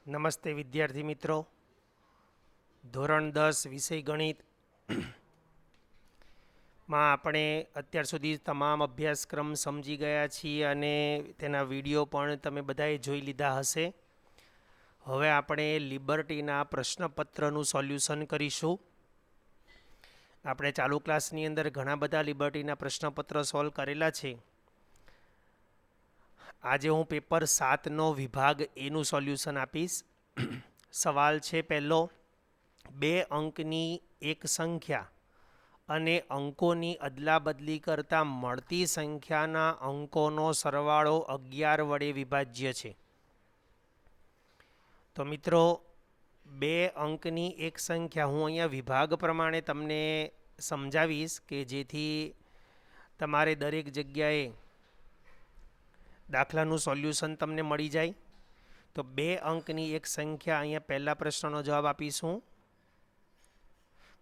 નમસ્તે વિદ્યાર્થી મિત્રો. ધોરણ 10 વિષય ગણિતમાં આપણે અત્યાર સુધી તમામ અભ્યાસક્રમ સમજી ગયા છીએ અને તેના વિડીયો પણ તમે બધાએ જોઈ લીધા હશે. હવે આપણે લિબર્ટીના પ્રશ્નપત્રનું સોલ્યુશન કરીશું. આપણે ચાલુ ક્લાસની અંદર ઘણા બધા લિબર્ટીના પ્રશ્નપત્ર સોલ્વ કરેલા છે. આજે હું પેપર 7નો વિભાગ એનું સોલ્યુશન આપીશ. સવાલ છે પહેલો, 2 અંકની એક સંખ્યા અને અંકોની અદલાબદલી કરતાં મળતી સંખ્યાના અંકોનો સરવાળો 11 વડે વિભાજ્ય છે. તો મિત્રો, 2 અંકની એક સંખ્યા, હું અહીંયા વિભાગ પ્રમાણે તમને સમજાવીશ કે જેથી તમારે દરેક જગ્યાએ દાખલાનું સોલ્યુશન તમને મળી જાય. તો 2 અંકની એક સંખ્યા, અહીંયા પહેલા પ્રશ્નનો જવાબ આપીશું,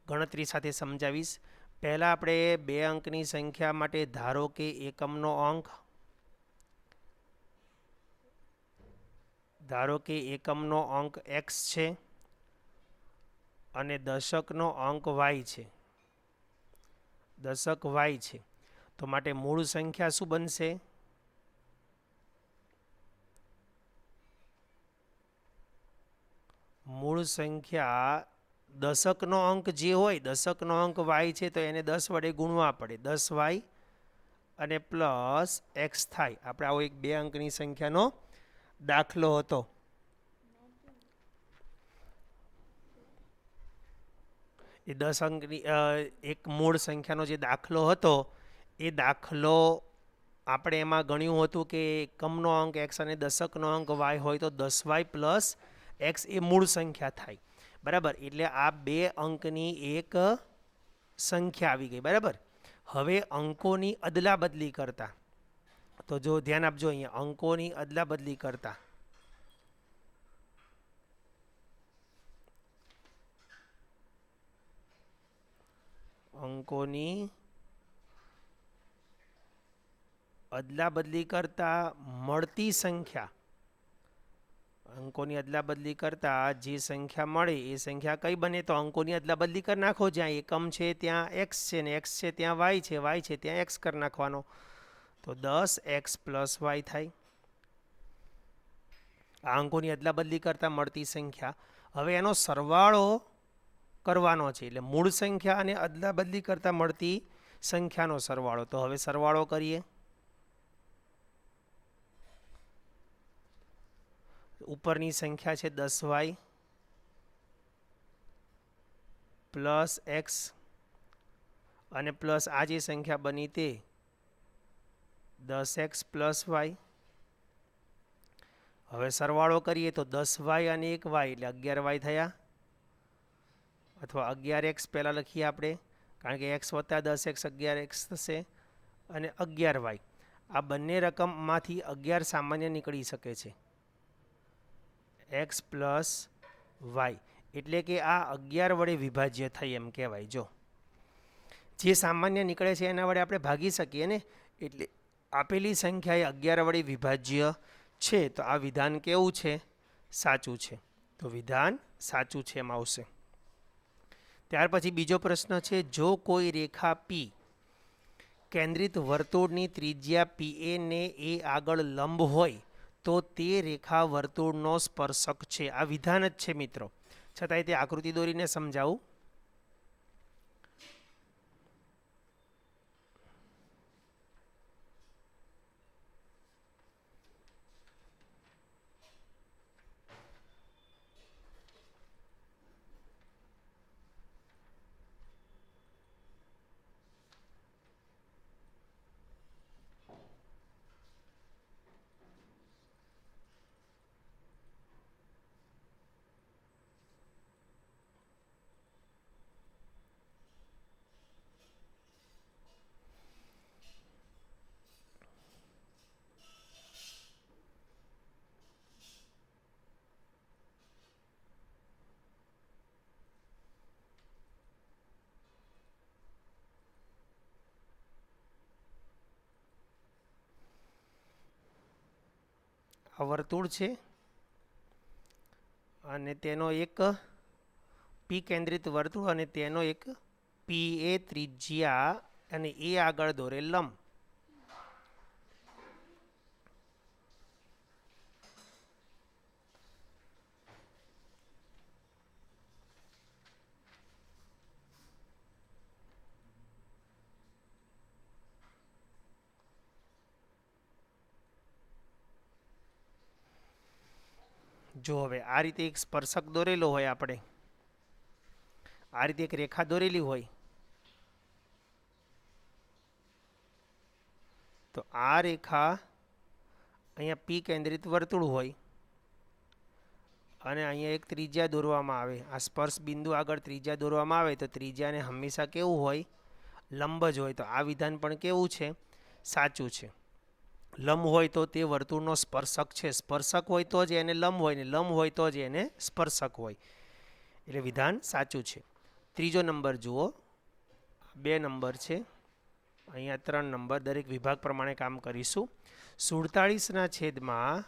ગણતરી સાથે સમજાવીશ. પહેલાં આપણે 2 અંકની સંખ્યા માટે ધારો કે એકમનો અંક x છે અને દશકનો અંક y છે. તો માટે મૂળ સંખ્યા શું બનશે? મૂળ સંખ્યા દશકનો અંક જે હોય, દશકનો અંક y છે તો એને 10 વડે ગુણવા પડે, 10y અને પ્લસ x થાય. આપણે આવો એક 2 અંકની સંખ્યાનો દાખલો હતો. એ 10 અંકની એક મૂળ સંખ્યાનો જે દાખલો હતો, એ દાખલો આપણે એમાં ગણ્યું હતું કે એકમનો અંક x અને દશકનો અંક y હોય તો 10y પ્લસ x એ મૂળ સંખ્યા થાય. બરાબર, એટલે આ 2 અંકની એક સંખ્યા આવી ગઈ. બરાબર, હવે અંકોની અદલાબદલી કરતા, તો જો ધ્યાન આપજો, અહીંયા અંકોની અદલાબદલી કરતા મળતી સંખ્યા, અંકોની અદલાબદલી કરતા જે સંખ્યા મળે એ સંખ્યા કઈ બને? તો અંકોની અદલાબદલી કરી નાખો. જ્યાં એકમ છે ત્યાં x છે ને x છે ત્યાં y છે ત્યાં x કરી નાખવાનો. તો 10x પ્લસ y થાય. આ અંકોની અદલાબદલી કરતાં મળતી સંખ્યા. હવે એનો સરવાળો કરવાનો છે, એટલે મૂળ સંખ્યા અને અદલાબદલી કરતાં મળતી સંખ્યાનો સરવાળો. તો હવે સરવાળો કરીએ. ઉપરની સંખ્યા છે 10y પ્લસ x અને પ્લસ આ જે સંખ્યા બની તે 10x પ્લસ y. હવે સરવાળો કરીએ તો 10y અને 1y એટલે 11y થયા, અથવા 11x પહેલાં લખીએ આપણે, કારણ કે x વત્તા 10x 11x થશે, અને 11y. આ બંને રકમમાંથી 11 સામાન્ય નીકળી શકે છે, x પ્લસ વાય, એટલે કે આ 11 વડે વિભાજ્ય થઈ એમ કહેવાય. જો જે સામાન્ય નીકળે છે એના વડે આપણે ભાગી શકીએ ને, એટલે આપેલી સંખ્યા એ 11 વડે વિભાજ્ય છે. તો આ વિધાન કેવું છે? સાચું છે. તો વિધાન સાચું છે એમ આવશે. ત્યાર પછી બીજો પ્રશ્ન છે, જો કોઈ રેખા P કેન્દ્રિત વર્તુળની ત્રિજ્યા PA ને એ આગળ લંબ હોય તો તે રેખા વર્તુળનો સ્પર્શક છે. આ વિધાન જ છે મિત્રો, છતાંય તે આકૃતિ દોરીને સમજાવું. આ વર્તુળ છે અને તેનો એક પી કેન્દ્રિત વર્તુળ અને તેનો એક પી એ ત્રિજ્યા અને એ આગળ દોરે લંબ. જો હવે આ રીતે એક સ્પર્શક દોરેલો હોય, આપણે આ રીતે એક રેખા દોરેલી હોય, તો આ રેખા અહીંયા પી કેન્દ્રિત વર્તુળ હોય અને અહીંયા એક ત્રિજ્યા દોરવામાં આવે. આ સ્પર્શ બિંદુ આગળ ત્રિજ્યા દોરવામાં આવે તો ત્રિજ્યાને હંમેશા કેવું હોય? લંબ જ હોય. તો આ વિધાન પણ કેવું છે? સાચું છે. લંબ હોય તો તે વર્તુળનો સ્પર્શક છે. સ્પર્શક હોય તો જ એને લંબ હોય, ને લંબ હોય તો જ એને સ્પર્શક હોય. એટલે વિધાન સાચું છે. ત્રીજો નંબર જુઓ, 2 નંબર છે, અહીંયા 3 નંબર. દરેક વિભાગ પ્રમાણે કામ કરીશું. 47ના છેદમાં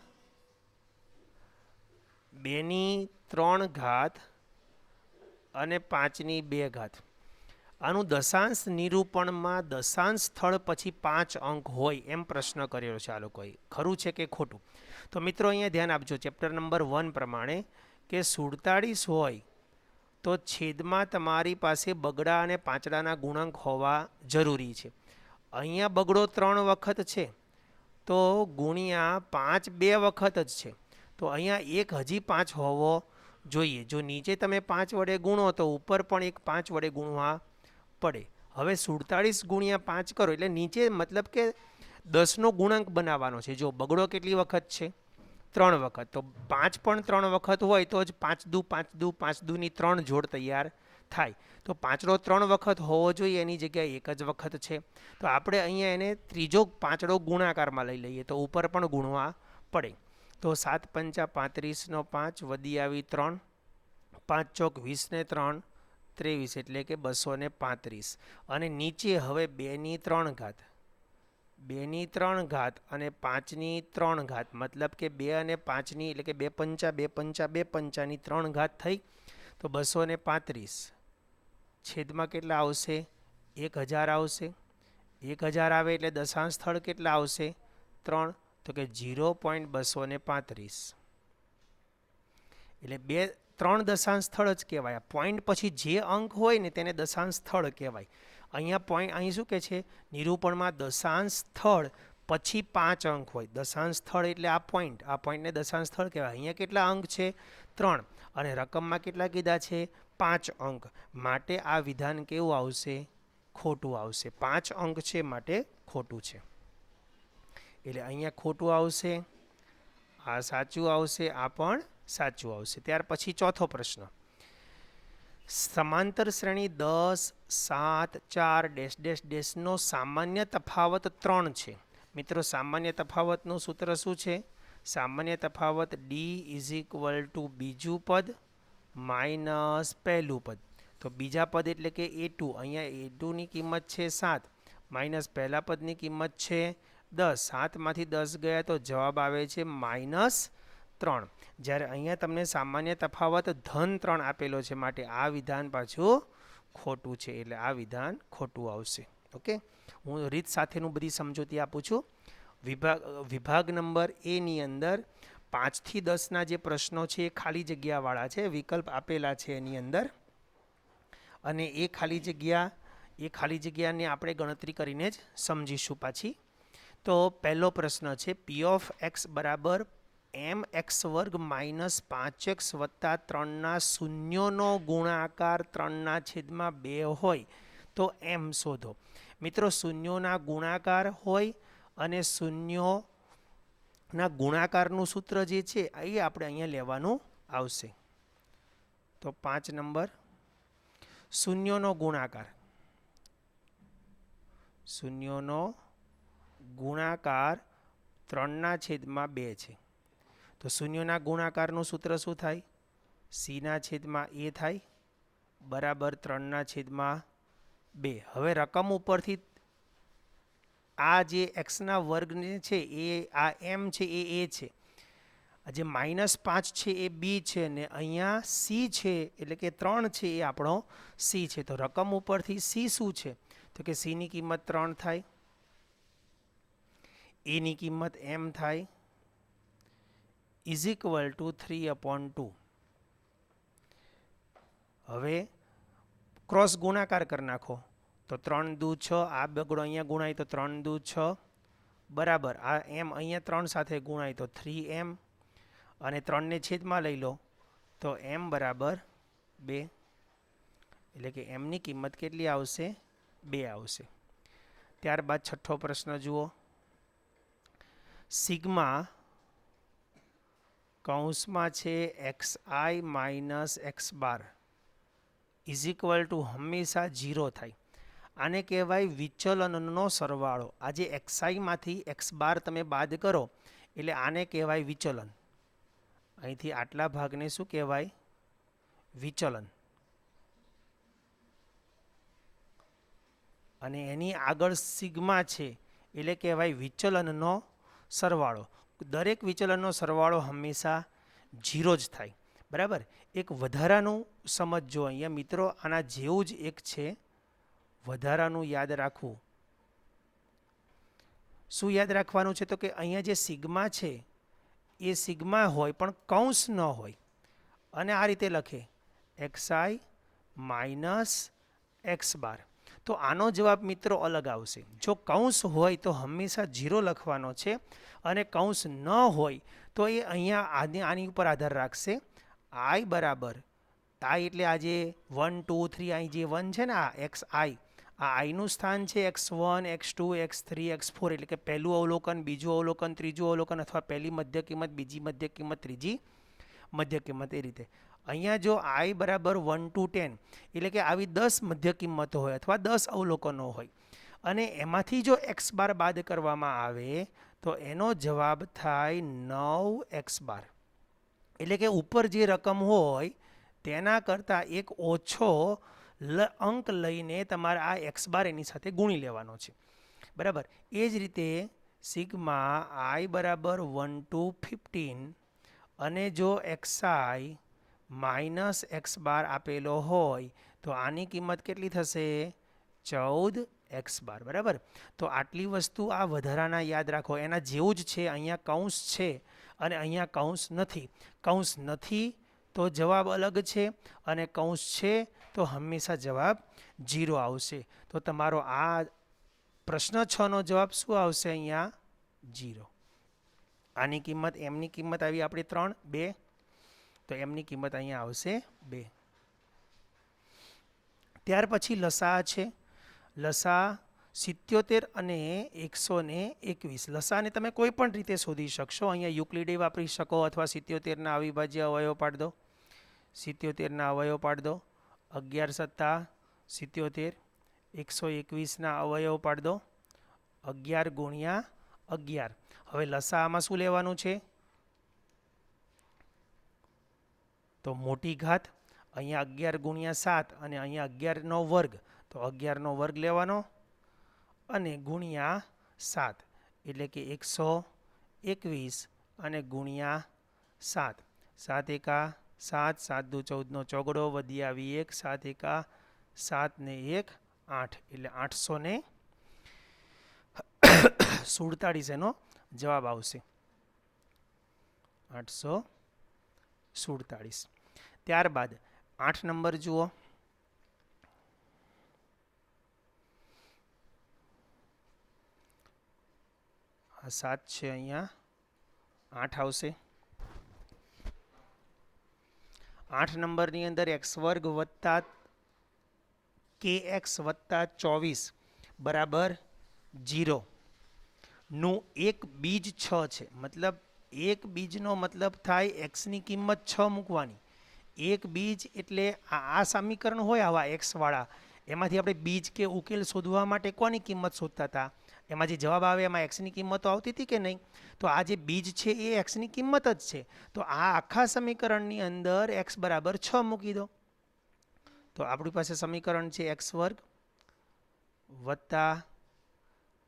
2/3 અને 5/2. આનું દશાંશ નિરૂપણમાં દશાંશ સ્થળ પછી 5 અંક હોય એમ પ્રશ્ન કર્યો છે આ લોકોએ. ખરું છે કે ખોટું? તો મિત્રો અહીંયા ધ્યાન આપજો ચેપ્ટર નંબર 1 પ્રમાણે કે 47 હોય તો છેદમાં તમારી પાસે બગડા અને પાંચડાના ગુણાંક હોવા જરૂરી છે. અહીંયા બગડો 3 વખત છે તો ગુણ્યા 5 2 વખત જ છે. તો અહીંયા એક હજી 5 હોવો જોઈએ. જો નીચે તમે 5 વડે ગુણો તો ઉપર પણ એક 5 વડે ગુણવા પડે. હવે 47 ગુણ્યા 5 કરો એટલે નીચે મતલબ કે 10નો ગુણાંક બનાવવાનો છે. જો બગડો કેટલી વખત છે? 3 વખત. તો 5 પણ 3 વખત હોય તો જ 5 દુ 5 દુ 5 દુની 3 જોડ તૈયાર થાય. તો 5ડો 3 વખત હોવો જોઈએ, એની જગ્યાએ એક જ વખત છે. તો આપણે અહીંયા એને ત્રીજો 5ડો ગુણાકારમાં લઈ લઈએ તો ઉપર પણ ગુણવા પડે. તો 7 પંચા 35 નો 5 વધી આવી 3, 5 ચોક 20 ને 3 23 એટલે કે 235. અને નીચે હવે 2/3 ઘાત, 2/3 અને 5/3 મતલબ કે 2 અને 5ની એટલે કે 2 પંચા 2 પંચા 2 પંચાની 3 ઘાત થઈ તો 235. છેદમાં કેટલા આવશે? 1000 આવશે. 1000 આવે એટલે દશાંશ સ્થળ કેટલા આવશે? 3. તો કે 0.235. એટલે 3 દશાંશ સ્થળ જ કહેવાય. પોઈન્ટ પછી જે અંક હોય ને તેને દશાંશ સ્થળ કહેવાય. અહીંયા પોઈન્ટ અહીં શું કહે છે? નિરૂપણમાં દશાંશ સ્થળ પછી 5 અંક હોય. દશાંશ સ્થળ એટલે આ પોઈન્ટને દશાંશ સ્થળ કહેવાય. અહીંયા કેટલા અંક છે? 3. અને રકમમાં કેટલા કીધા છે? 5 અંક. માટે આ વિધાન કેવું આવશે? ખોટું આવશે. 5 અંક છે માટે ખોટું છે. એટલે અહીંયા ખોટું આવશે, આ સાચું આવશે, આ પણ સાચું આવશે. ત્યાર પછી ચોથો પ્રશ્ન. સમાંતર શ્રેણી 10 7 4 ડેશ ડેશ ડેશનો સામાન્ય તફાવત 3 છે. મિત્રો સામાન્ય તફાવતનું સૂત્ર શું છે? સામાન્ય તફાવત D = બીજું પદ માઇનસ પહેલું પદ. તો બીજા પદ એટલે કે A2. અહીંયા A2ની કિંમત છે 7 માઇનસ પહેલા પદની કિંમત છે 10. 7માંથી 10 ગયા તો જવાબ આવે છે -3. જ્યારે અહીંયા તમને સામાન્ય તફાવત -3 આપેલો છે માટે આ વિધાન પાછું ખોટું છે. એટલે આ વિધાન ખોટું આવશે. ઓકે, હું રીત સાથેનું બધી સમજૂતી આપું છું. વિભાગ નંબર એ ની અંદર 5 થી 10ના જે પ્રશ્નો છે એ ખાલી જગ્યાવાળા છે. વિકલ્પ આપેલા છે એની અંદર, અને એ ખાલી જગ્યાને આપણે ગણતરી કરીને જ સમજીશું પાછી. તો પહેલો પ્રશ્ન છે P of x બરાબર mx² માઇનસ 5x વત્તા 3ના શૂન્યોનો ગુણાકાર 3/2 હોય તો m શોધો. મિત્રો શૂન્યોના ગુણાકાર હોય અને શૂન્યોના ગુણાકારનું સૂત્ર જે છે એ આપણે અહીંયા લેવાનું આવશે. તો 5 નંબર શૂન્યોનો ગુણાકાર, શૂન્યોનો ગુણાકાર 3/2 છે. તો શૂન્યોના ગુણાકારનું સૂત્ર શું થાય? C/A થાય બરાબર 3/2. હવે રકમ ઉપરથી આ જે xના વર્ગને છે એ આ m છે એ છે, આ જે -5 છે એ બી છે ને અહીંયા સી છે એટલે કે 3 છે એ આપણો સી છે. તો રકમ ઉપરથી સી શું છે તો કે સીની કિંમત 3 થાય, એની કિંમત એમ થાય = 3/2. હવે ક્રોસ ગુણાકાર કરી નાખો તો 3 દુ 6, આ બગડો અહીંયા ગુણાય તો 3 દુ 6 બરાબર, આ એમ અહીંયા 3 સાથે ગુણાય તો 3m, અને 3 ને છેદમાં લઈ લો તો m બરાબર 2, એટલે કે mની કિંમત કેટલી આવશે 2 આવશે. ત્યારબાદ છઠ્ઠો પ્રશ્ન જુઓ, સિગ્મા કૌંસમાં છે xi માઇનસ x બાર = હંમેશા 0 થાય. આને કહેવાય વિચલનનો સરવાળો. આ જે xi x બાર તમે બાદ કરો એટલે આને કહેવાય વિચલન. અહીંથી આટલા ભાગને શું કહેવાય વિચલન, અને એની આગળ સિગ્મા છે એટલે કહેવાય વિચલનનો સરવાળો. દરેક વિચલનનો સરવાળો હંમેશા 0 જ થાય. બરાબર. એક વધારાનું સમજજો અહીંયા મિત્રો, આના જેવું જ એક છે વધારાનું યાદ રાખવું. શું યાદ રાખવાનું છે તો કે અહીંયા જે સિગ્મા છે એ સિગ્મા હોય પણ કૌંસ ન હોય, અને આ રીતે લખે xi માઇનસ x બાર, તો આનો જવાબ મિત્રો અલગ આવશે. જો કૌંસ હોય તો હંમેશા 0 લખવાનો છે, અને કૌંસ ન હોય તો એ અહીંયા આની ઉપર આધાર રાખશે. i બરાબર i એટલે આ જે 1 2 3 અહીં જે 1 છે ને આ xi, આ iનું સ્થાન છે x1 x2 x3 x4, એટલે કે પહેલું અવલોકન, બીજું અવલોકન, ત્રીજું અવલોકન, અથવા પહેલી મધ્ય કિંમત, બીજી મધ્ય કિંમત, ત્રીજી મધ્ય કિંમત, એ રીતે. અહીંયા જો i બરાબર 1 to 10 એટલે કે આવી 10 મધ્ય કિંમતો હોય અથવા 10 અવલોકનો હોય, અને એમાંથી જો x બાર બાદ કરવામાં આવે તો એનો જવાબ થાય 9x બાર. એટલે કે ઉપર જે રકમ હોય તેના કરતાં એક ઓછો અંક લઈને તમારે આ x બાર એની સાથે ગુણી લેવાનો છે. બરાબર. એ જ રીતે સિગ્મા i બરાબર 1 to 15, અને જો xi માઇનસ x બાર આપેલો હોય તો આની કિંમત કેટલી થશે 14x બાર. બરાબર. તો આટલી વસ્તુ આ વધારાના યાદ રાખો, એના જેવું જ છે. અહીંયા કૌંસ છે અને અહીંયા કૌંસ નથી. કૌંસ નથી તો જવાબ અલગ છે, અને કૌંસ છે તો હંમેશા જવાબ 0 આવશે. તો તમારો આ પ્રશ્ન 6 નો જવાબ શું આવશે અહીંયા 0. આની કિંમત mની કિંમત આવી આપણી 3 2, તો mની કિંમત અહીંયા આવશે 2. ત્યાર પછી લસા છે. લસા 77 અને 121. લસાને તમે કોઈ પણ રીતે શોધી શકશો. અહીંયા યુક્લિડે વાપરી શકો, અથવા 77ના અવિભાજ્ય અવયવ પાડ દો. 77ના અવયવ પાડ દો. 11 + 77, 121ના અવયવ પાડ દો. 11 × 11. હવે લસામાં શું લેવાનું છે તો મોટી ઘાત. અહીંયા 11 × 7 અને અહીંયા 11નો વર્ગ, તો 11નો વર્ગ લેવાનો અને ગુણ્યા 7, એટલે કે 121 અને ગુણ્યા 7. 7 એકા 7, 7 દુ 14નો ચોગડો, વધી આવી 1, 7 એકા 7 ને 1 8, એટલે 847 એનો જવાબ આવશે 847. ત્યારબાદ 8 નંબર જુઓ. આ 7 છે, અહીંયા 8 આવશે. 8 નંબરની અંદર x² વત્તા kx વત્તા 24 બરાબર 0 નું એક બીજ 6 છે. મતલબ એક બીજનો મતલબ થાય એક્સની કિંમત 6 મૂકવાની. એક બીજ એટલે આ સમીકરણ હોય આવા એક્સ વાળા, એમાંથી આપણે બીજ કે ઉકેલ શોધવા માટે કોની કિંમત શોધતા હતા, એમાં જે જવાબ આવે એમાં એક્સની કિંમતો આવતી હતી કે નહીં. તો આ જે બીજ છે એ એક્સની કિંમત જ છે. તો આ આખા સમીકરણની અંદર એક્સ બરાબર 6 મૂકી દો. તો આપણી પાસે સમીકરણ છે x² વત્તા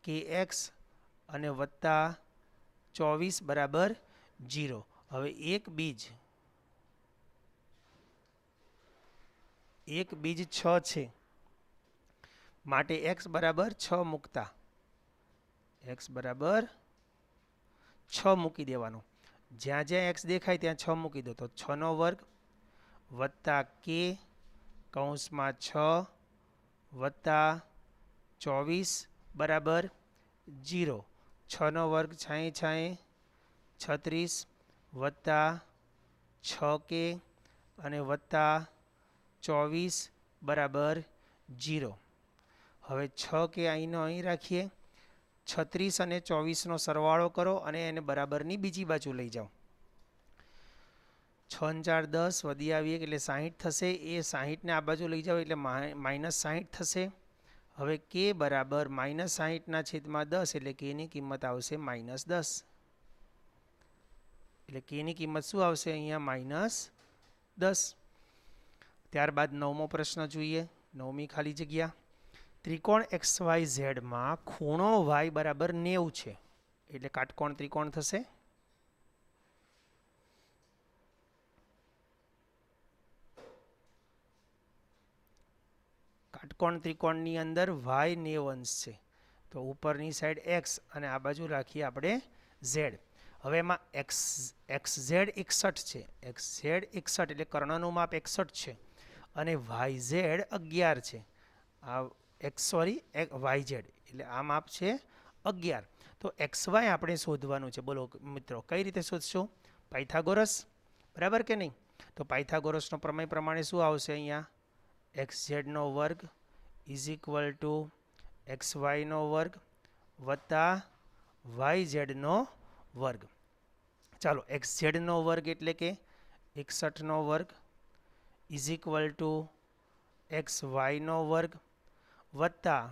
kx અને વત્તા 24 બરાબર 0. હવે એક બીજ 6 છે માટે x બરાબર 6 મૂકતા x બરાબર 6 મૂકી દેવાનું. જ્યાં જ્યાં x દેખાય ત્યાં 6 મૂકી દો તો 6 નો વર્ગ વત્તા k કૌંસમાં 6 વત્તા 24 બરાબર 0. 6 નો વર્ગ 6 36 વત્તા 6k અને વત્તા 24 બરાબર 0. હવે 6k અહીંનો અહીં રાખીએ. 36 અને 24નો સરવાળો કરો અને એને બરાબરની બીજી બાજુ લઈ જાઓ. 6 4 10 વધી આવીએ એટલે 60 થશે. એ 60ને આ બાજુ લઈ જાઓ એટલે -60 થશે. હવે k બરાબર -60 છેદમાં 10 એટલે k ની કિંમત આવશે -10. એટલે k ની કિંમત શું આવશે અહીંયા -10. ત્યારબાદ 9મો પ્રશ્ન જોઈએ. 9મી ખાલી જગ્યા. ત્રિકોણ XYZ માં ખૂણો y બરાબર 90 છે એટલે કાટકોણ ત્રિકોણ થશે. કાટકોણ ત્રિકોણની અંદર y 90 અંશ છે તો ઉપરની સાઈડ x અને આ બાજુ રાખીએ આપણે z. હવે એમાં xz 61 છે. xz 61 એટલે કર્ણનું માપ 61 છે અને yz 11 છે. આ yz એટલે આ માપ છે 11. તો xy આપણે શોધવાનું છે. બોલો મિત્રો કઈ રીતે શોધશું? પાયથાગોરસ, બરાબર કે નહીં? તો પાયથાગોરસનો પ્રમેય પ્રમાણે શું આવશે અહીંયા? xz નો વર્ગ ઇઝ ઇક્વલ ટુ xy નો વર્ગ વત્તા yz નો વર્ગ. ચાલો xz નો વર્ગ એટલે કે 61 નો વર્ગ ઇઝ ઇક્વલ ટુ xy નો વર્ગ વત્તા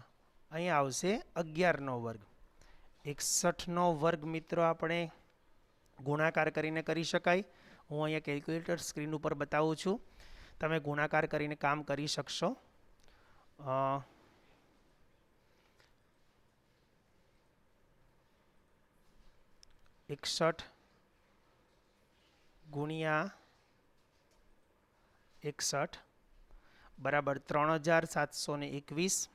અહીંયા આવશે 11 નો વર્ગ. 61 નો વર્ગ મિત્રો આપણે ગુણાકાર કરીને કરી શકાય. હું અહીંયા કેલ્ક્યુલેટર સ્ક્રીન ઉપર બતાવું છું. તમે ગુણાકાર કરીને કામ કરી શકશો. 61 ગુણ્યા 61 બરાબર 3721.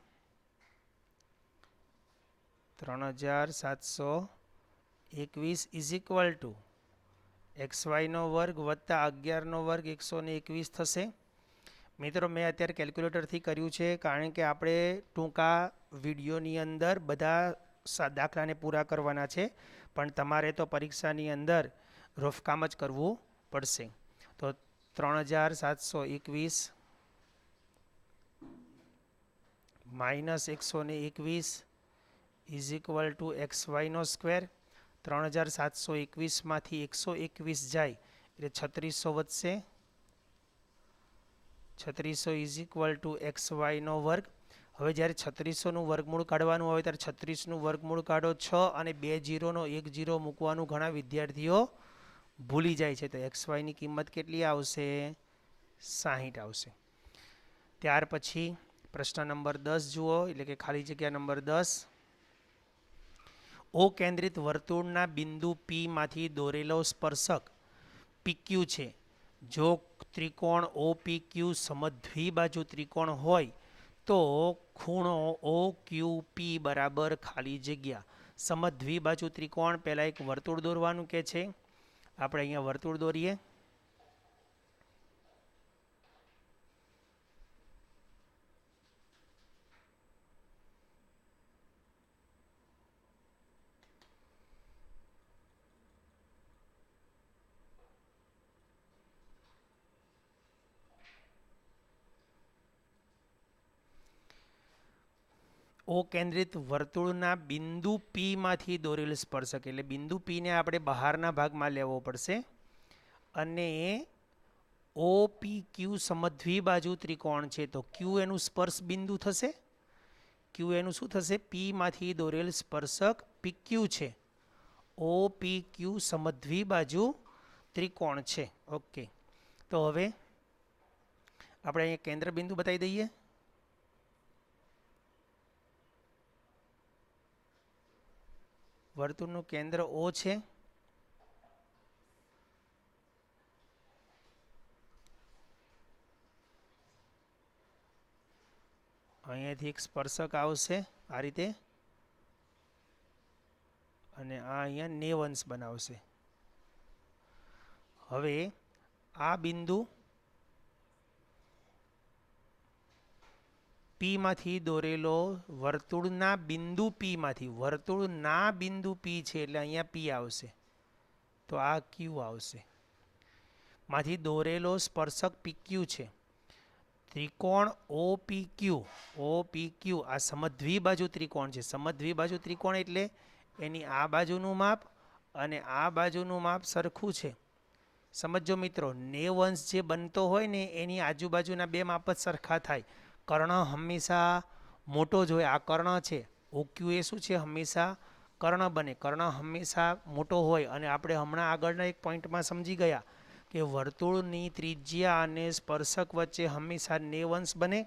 3721 ઇઝ ઇક્વલ ટુ xy નો વર્ગ વત્તા 11 નો વર્ગ 121 થશે. મિત્રો મેં અત્યારે કેલ્ક્યુલેટરથી કર્યું છે કારણ કે આપણે ટૂંકા વિડીયોની અંદર બધા દાખલાને પૂરા કરવાના છે પણ તમારે તો પરીક્ષાની અંદર રફ કામ જ કરવું પડશે. તો 3721 minus 121 is equal to xy નો સ્ક્વેર. 3721 માંથી 121 જાય એટલે 3600 વધશે. 3600 ઇઝ ઇક્વલ ટુ xy નો વર્ગ. હવે જ્યારે 3600નું વર્ગમૂળ કાઢવાનું હોય ત્યારે 36નું વર્ગમૂળ કાઢો 6 અને 2 જીરોનો 1 જીરો મૂકવાનું ઘણા વિદ્યાર્થીઓ ભૂલી જાય છે. તો xy ની કિંમત કેટલી આવશે? 60 આવશે. ત્યાર પછી પ્રશ્ન નંબર 10 જુઓ એટલે કે ખાલી જગ્યા નંબર 10. ઓ કેન્દ્રિત વર્તુળના બિંદુ P માંથી દોરેલો સ્પર્શક PQ છે. જો ત્રિકોણ OPQ સમદ્વિબાજુ ત્રિકોણ હોય તો ખૂણો OQP બરાબર ખાલી જગ્યા. સમદ્વિબાજુ ત્રિકોણ પહેલાં એક વર્તુળ દોરવાનું કે છે. આપણે અહીંયા વર્તુળ દોરીએ. ઓ કેન્દ્રિત વર્તુળના બિંદુ P માંથી દોરેલ સ્પર્શક એટલે બિંદુ P ને આપણે બહારના ભાગમાં લેવો પડશે અને OPQ સમદ્વિબાજુ ત્રિકોણ છે તો Q એનું સ્પર્શ બિંદુ થશે. Q એનું શું થશે? P માંથી દોરેલ સ્પર્શક PQ છે. OPQ સમદ્વિબાજુ ત્રિકોણ છે. ઓકે, તો હવે આપણે અહીંયા કેન્દ્ર બિંદુ બતાવી દઈએ. વર્તુળનું કેન્દ્ર O છે અહીંયાથી એક સ્પર્શક આવશે આ રીતે અને આ અહીંયા 90 અંશ બનાવશે. હવે આ બિંદુ P માંથી દોરેલો વર્તુળના બિંદુ P માંથી વર્તુળના બિંદુ P છે એટલે અહીંયા P આવશે. તો આ Q આવશે. માંથી દોરેલો સ્પર્શક PQ છે. ત્રિકોણ OPQ આ સમદ્વિબાજુ ત્રિકોણ છે. સમદ્વિબાજુ ત્રિકોણ એટલે એની આ બાજુનું માપ અને આ બાજુનું માપ સરખું છે. સમજો મિત્રો, 90 અંશ જે બનતો હોય ને એની આજુબાજુના બે માપ જ સરખા થાય. કર્ણ હંમેશા મોટો જ હોય. આ કર્ણ છે. OQ એ શું છે? હંમેશા કર્ણ બને. કર્ણ હંમેશા મોટો હોય. અને આપણે હમણાં આગળના એક પોઈન્ટમાં સમજી ગયા કે વર્તુળની ત્રિજ્યા અને સ્પર્શક વચ્ચે હંમેશા 90 અંશ બને.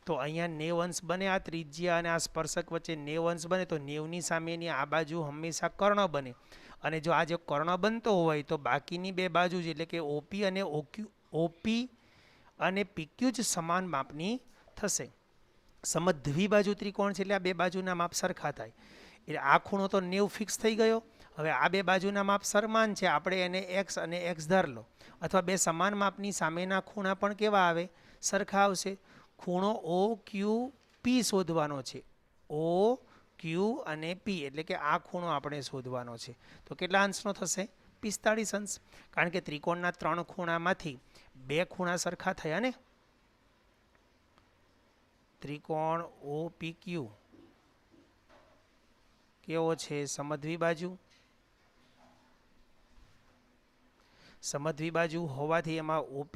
તો અહીંયા 90 અંશ બને. આ ત્રિજ્યા અને આ સ્પર્શક વચ્ચે 90 અંશ બને તો 90ની સામેની આ બાજુ હંમેશા કર્ણ બને. અને જો આ જે કર્ણ બનતો હોય તો બાકીની બે બાજુ એટલે કે OP અને PQ જ સમાન માપની થશે. સમદ્વિબાજુ ત્રિકોણ છે એટલે આ બે બાજુના માપ સરખા થાય. એટલે આ ખૂણો તો 90 ફિક્સ થઈ ગયો. હવે આ બે બાજુના માપ સમાન છે. આપણે એને x અને x ધાર લો. અથવા બે સમાન માપની સામેના ખૂણા પણ કેવા આવે? સરખા આવશે. ખૂણો OQP શોધવાનો છે. OQ અને P એટલે કે આ ખૂણો આપણે શોધવાનો છે. તો કેટલા અંશનો થશે? 45 અંશ. કારણ કે ત્રિકોણના 3 ખૂણામાંથી બે ખૂણા સરખા થયા ને. ત્રિકોણ OPQ કેવો છે? સમદ્વિબાજુ. સમદ્વિબાજુ હોવાથી એમાં OP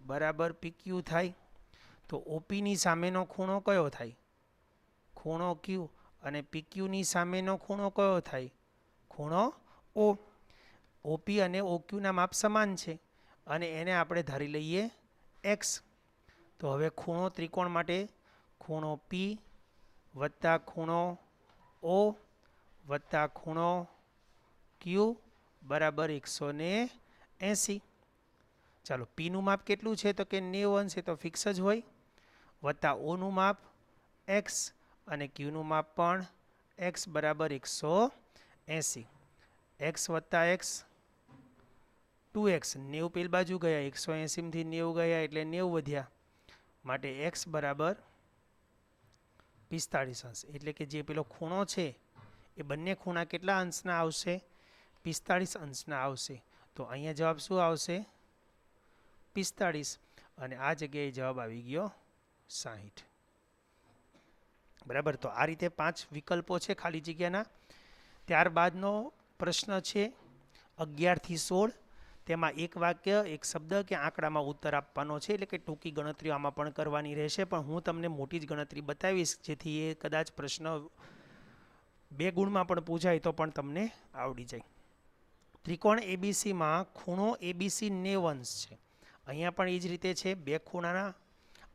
બરાબર PQ થાય. તો OP ની સામેનો ખૂણો કયો થાય? ખૂણો Q. અને PQ ની સામેનો ખૂણો કયો થાય? ખૂણો O. OP અને OQ ના માપ સમાન છે અને એને આપણે ધારી લઈએ x. તો હવે ખૂણો ત્રિકોણ માટે ખૂણો P વત્તા ખૂણો O વત્તા ખૂણો Q બરાબર 180. ચાલો, P નું માપ કેટલું છે? તો કે 90 અંશ છે તો ફિક્સ જ હોય. વત્તા O નું માપ x અને Q નું માપ પણ x બરાબર 180. x વત્તા x 2x. 90 પેલી બાજુ ગયા, 180 થી 90 ગયા એટલે 90 વધ્યા. માટે x બરાબર 45 અંશ. એટલે કે જે પેલો ખૂણો છે એ બંને ખૂણા કેટલા અંશના આવશે? 45 અંશના આવશે. તો અહીંયા જવાબ શું આવશે? 45. અને આ જગ્યાએ જવાબ આવી ગયો 60. બરાબર. તો આ રીતે 5 વિકલ્પો છે ખાલી જગ્યાના. ત્યારબાદનો પ્રશ્ન છે 11 થી 16. તેમાં એક વાક્ય, એક શબ્દ કે આંકડામાં ઉત્તર આપવાનો છે. એટલે કે ટૂંકી ગણતરીઓ આમાં પણ કરવાની રહેશે. પણ હું તમને મોટી જ ગણતરી બતાવીશ જેથી એ કદાચ પ્રશ્ન 2 ગુણમાં પણ પૂછાય તો પણ તમને આવડી જાય. ત્રિકોણ ABCમાં ખૂણો ABC 90 અંશ છે. અહીંયા પણ એ જ રીતે છે. બે ખૂણાના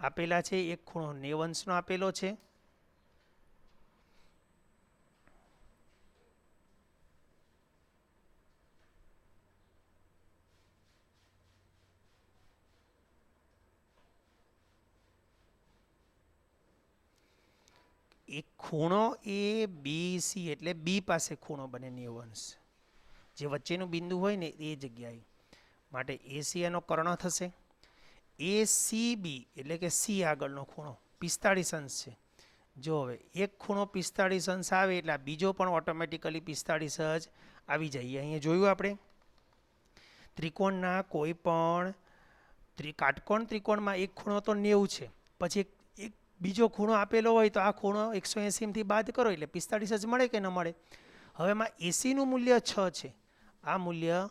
આપેલા છે. એક ખૂણો 90 અંશનો આપેલો છે. એક ખૂણો ABC એટલે B પાસે ખૂણો બને 90 અંશ. જે વચ્ચેનું બિંદુ હોય ને એ જગ્યાએ. માટે AC એનો કર્ણ થશે. ACB એટલે કે C આગળનો ખૂણો 45 અંશ છે. જો હવે એક ખૂણો 45 અંશ આવે એટલે આ બીજો પણ ઓટોમેટિકલી 45 જ આવી જાય. અહીંયા જોયું આપણે ત્રિકોણના કોઈ પણ કાટકોણ ત્રિકોણમાં એક ખૂણો તો 90 છે. પછી એક બીજો ખૂણો આપેલો હોય તો આ ખૂણો 180 થી બાદ કરો એટલે 45 જ મળે કે ન મળે? હવે એમાં AC નું મૂલ્ય 6 છે. આ મૂલ્ય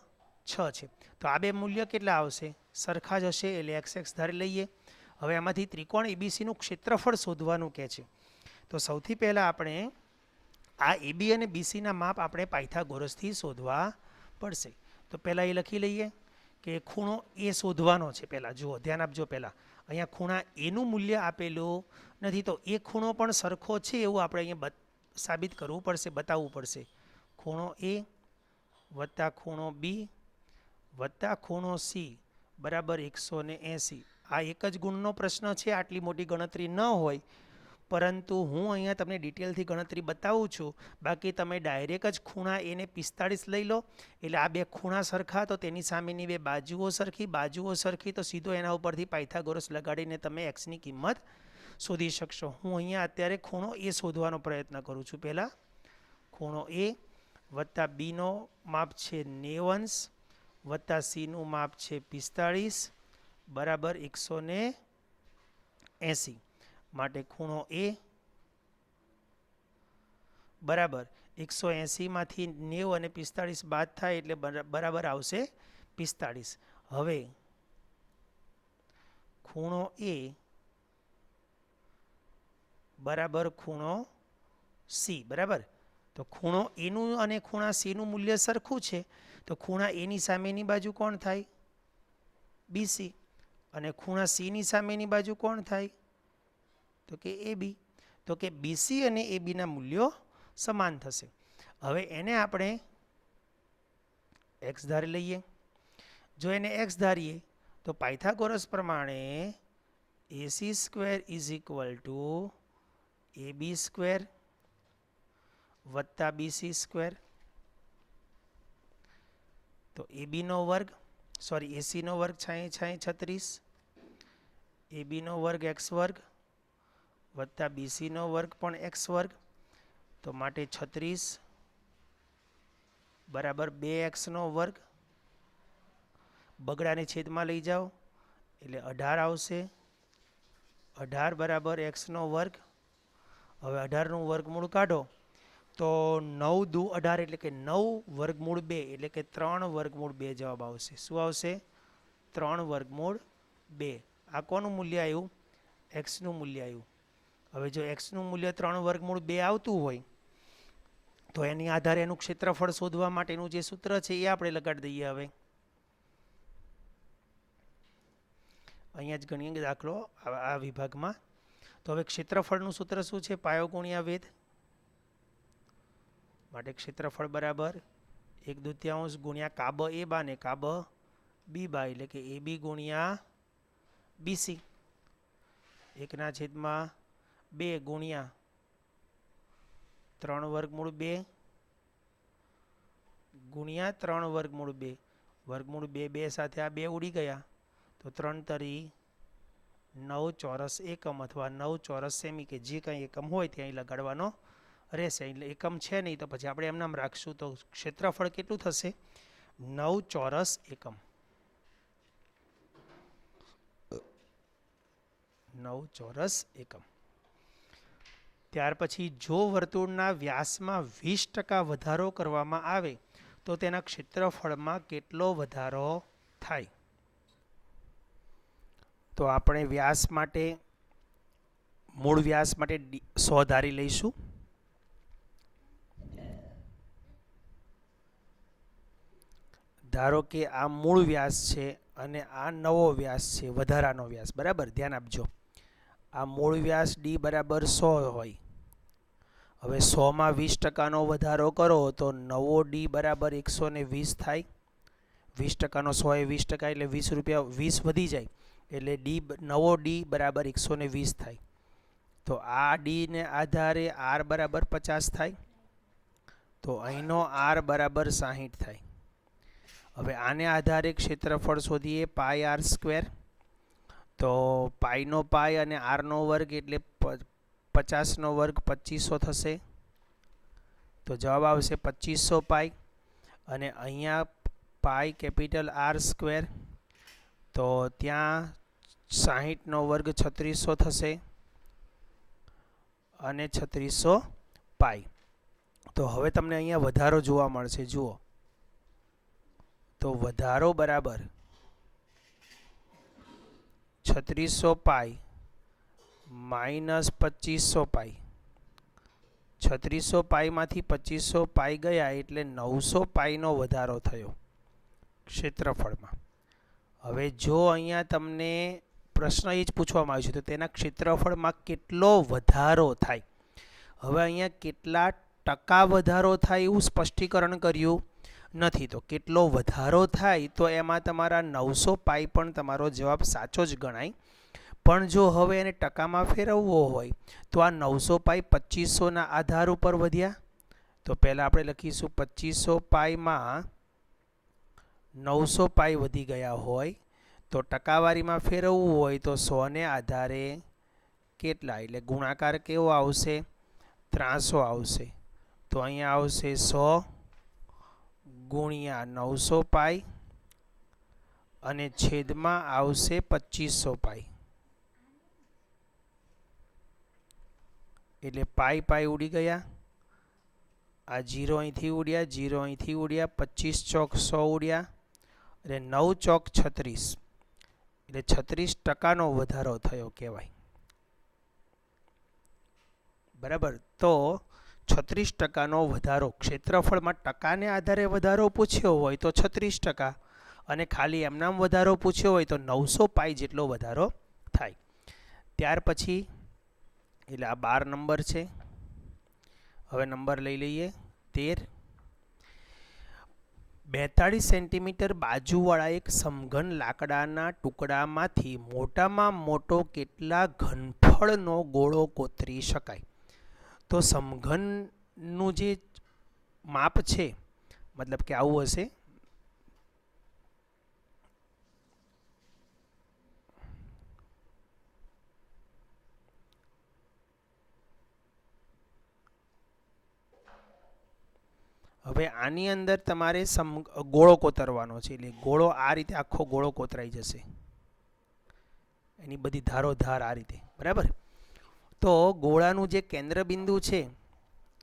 6 છે. તો આ બે મૂલ્ય કેટલા આવશે? સરખા જ હશે એટલે x ધારી લઈએ. હવે આમાંથી ત્રિકોણ ABC નું ક્ષેત્રફળ શોધવાનું કહે છે. તો સૌથી પહેલાં આપણે આ AB અને BC ના માપ આપણે પાયથાગોરસથી શોધવા પડશે. તો પહેલાં એ લખી લઈએ કે ખૂણો A શોધવાનો છે. પહેલાં જુઓ, ધ્યાન આપજો. પહેલાં અહીંયા ખૂણા એનું મૂલ્ય આપેલું નથી તો એ ખૂણો પણ સરખો છે એવું આપણે અહીંયા સાબિત કરવું પડશે, બતાવવું પડશે. ખૂણો A વત્તા ખૂણો B વત્તા ખૂણો C બરાબર 180. આ એક જ ગુણનો પ્રશ્ન છે, આટલી મોટી ગણતરી ન હોય, પરંતુ હું અહીંયા તમને ડિટેલથી ગણતરી બતાવું છું. બાકી તમે ડાયરેક્ટ જ ખૂણા એને 45 લઈ લો, એટલે આ બે ખૂણા સરખા તો તેની સામેની બે બાજુઓ સરખી તો સીધો એના ઉપરથી પાયથાગોરસ લગાડીને તમે એક્સની કિંમત શોધી શકશો. હું અહીંયા અત્યારે ખૂણો એ શોધવાનો પ્રયત્ન કરું છું. પહેલાં ખૂણો એ વત્તા બીનો માપ છે 90 વત્તા સીનું માપ છે 45 બરાબર 180. માટે ખૂણો એ બરાબર 180 માંથી 90 અને 45 બાદ થાય એટલે બરાબર આવશે 45. હવે ખૂણો એ બરાબર ખૂણો સી બરાબર. તો ખૂણો એનું અને ખૂણા સીનું મૂલ્ય સરખું છે, તો ખૂણા એની સામેની બાજુ કોણ થાય? બીસી. અને ખૂણા સીની સામેની બાજુ કોણ થાય? તો કે એ બી. તો કે બીસી અને એ બીના મૂલ્યો સમાન થશે. હવે એને આપણે એક્સ ધારી લઈએ. જો એને એક્સ ધારીએ તો પાયથાગોરસ પ્રમાણે AC² is equal two AB² વત્તા BC². તો ABનો વર્ગ ACનો વર્ગ 36, ABનો વર્ગ x વર્ગ વત્તા BCનો વર્ગ પણ x વર્ગ. તો માટે 36 બરાબર 2xનો વર્ગ. બગડાને છેદમાં લઈ જાઓ એટલે 18 આવશે. 18 બરાબર xનો વર્ગ. હવે 18નું વર્ગમૂળ કાઢો તો 9 દુ 18 એટલે કે 9 વર્ગમૂળ 2 એટલે કે 3 વર્ગમૂળ 2 જવાબ આવશે. શું આવશે? 3 વર્ગમૂળ 2. આ કોનું મૂલ્ય આવ્યું? એક્સનું મૂલ્ય આવ્યું. હવે જો એક્સનું મૂલ્ય 3 વર્ગમૂળ 2 આવતું હોય તો એની આધારે એનું ક્ષેત્રફળ શોધવા માટેનું જે સૂત્ર છે એ આપણે લગાડી દઈએ. હવે અહીંયા જ ગણીએ દાખલો આ વિભાગમાં. તો હવે ક્ષેત્રફળનું સૂત્ર શું છે? પાયો ગુણ્યા વેધ. માટે ક્ષેત્રફળ બરાબર 1/2 ગુણ્યા કાબ એ બા ને કાબ બી બા એટલે કે AB ગુણ્યા BC 1/2 ગુણ્યા 3 વર્ગમૂળ 2 ગુણ્યા 3 વર્ગમૂળ 2. વર્ગમૂળ 2 સાથે આ 2 ઉડી ગયા તો 3 તરી 9 ચોરસ એકમ અથવા 9 ચોરસ સેમી કે જે કંઈ એકમ હોય ત્યાં લગાડવાનો રહેશે. એટલે એકમ છે નહીં તો પછી આપણે એમનામ રાખશું. તો ક્ષેત્રફળ કેટલું થશે? 9 ચોરસ એકમ. 9 ચોરસ એકમ. ત્યાર પછી જો વર્તુળના વ્યાસમાં 20% વધારો કરવામાં આવે તો તેના ક્ષેત્રફળમાં કેટલો વધારો થાય? તો આપણે વ્યાસ માટે મૂળ વ્યાસ માટે 100 ધારી લઈશું. ધારો કે આ મૂળ વ્યાસ છે અને આ નવો વ્યાસ છે, વધારાનો વ્યાસ. બરાબર, ધ્યાન આપજો. આ મૂળ વ્યાસ D બરાબર 100 હોય. હવે 100માં 20%નો વધારો કરો તો નવો D બરાબર 120 થાય. 20%નો 100 એ 20% એટલે 20 રૂપિયા 20 વધી જાય એટલે નવો D બરાબર 120 થાય. તો આ D ને આધારે R બરાબર 50 થાય. તો અહીંનો R બરાબર 60 થાય. હવે આને આધારે ક્ષેત્રફળ શોધીએ πr². તો પાઈનો પાઈ અને આરનો વર્ગ એટલે 50નો વર્ગ 2500 થશે. તો જવાબ આવશે 2500 પાઈ. અને અહીંયા પાઈ કેપિટલ R². તો ત્યાં 60નો વર્ગ 3600 થશે અને 3600 પાઈ. તો હવે તમને અહીંયા વધારો જોવા મળશે. જુઓ તો વધારો બરાબર 3600 પાઈ માઇનસ 2500 પાઈ. 3600 પાઈમાંથી 2500 પાઈ ગયા એટલે 900 પાઈનો વધારો થયો ક્ષેત્રફળમાં. હવે જો અહીંયા તમને પ્રશ્ન એ જ પૂછવામાં આવ્યો છે તો તેના ક્ષેત્રફળમાં કેટલો વધારો થાય? હવે અહીંયા કેટલા ટકા વધારો થાય એવું સ્પષ્ટીકરણ કર્યું નથી. તો કેટલો વધારો થાય તો એમાં તમારા 900 પાઈ પણ તમારો જવાબ સાચો જ ગણાય. પણ જો હવે એને ટકામાં ફેરવવો હોય તો આ 900 પાઈ 2500ના આધાર ઉપર વધ્યા. તો પહેલાં આપણે લખીશું 2500 પાઈમાં 900 પાઈ વધી ગયા હોય તો ટકાવારીમાં ફેરવવું હોય તો 100ને આધારે કેટલા, એટલે ગુણાકાર કેવો આવશે, 300 આવશે. તો અહીંયા આવશે 100 ગુણ્યા 900 પાઈ અને છેદમાં આવશે 2500 પાઈ. એટલે પાઈ પાઈ ઉડી ગયા. આ 0 અહીંથી ઉડ્યા, 0 અહીંથી ઉડ્યા, 25 ચોક 100 ઉડ્યા અને 9 ચોક 36, એટલે 36% વધારો થયો કહેવાય. બરાબર. તો 36%નો વધારો, ક્ષેત્રફળમાં ટકાને આધારે વધારો પૂછ્યો હોય તો 36% અને ખાલી એમનામ વધારો પૂછ્યો હોય તો 900 પાઈ જેટલો વધારો થાય. ત્યાર પછી એટલે આ 12 નંબર છે. હવે નંબર લઈ લઈએ 13. 42 સેન્ટીમીટર બાજુવાળા એક સમઘન લાકડાના ટુકડામાંથી મોટામાં મોટો કેટલા ઘનફળનો ગોળો કોતરી શકાય. તો સમઘનનું જે માપ છે, મતલબ કે આવું હશે. હવે આની અંદર તમારે ગોળો કોતરવાનો છે. એટલે ગોળો આ રીતે આખો ગોળો કોતરાઈ જશે, એની બધી ધારો ધાર આ રીતે. બરાબર. તો ગોળાનું જે કેન્દ્ર બિંદુ છે,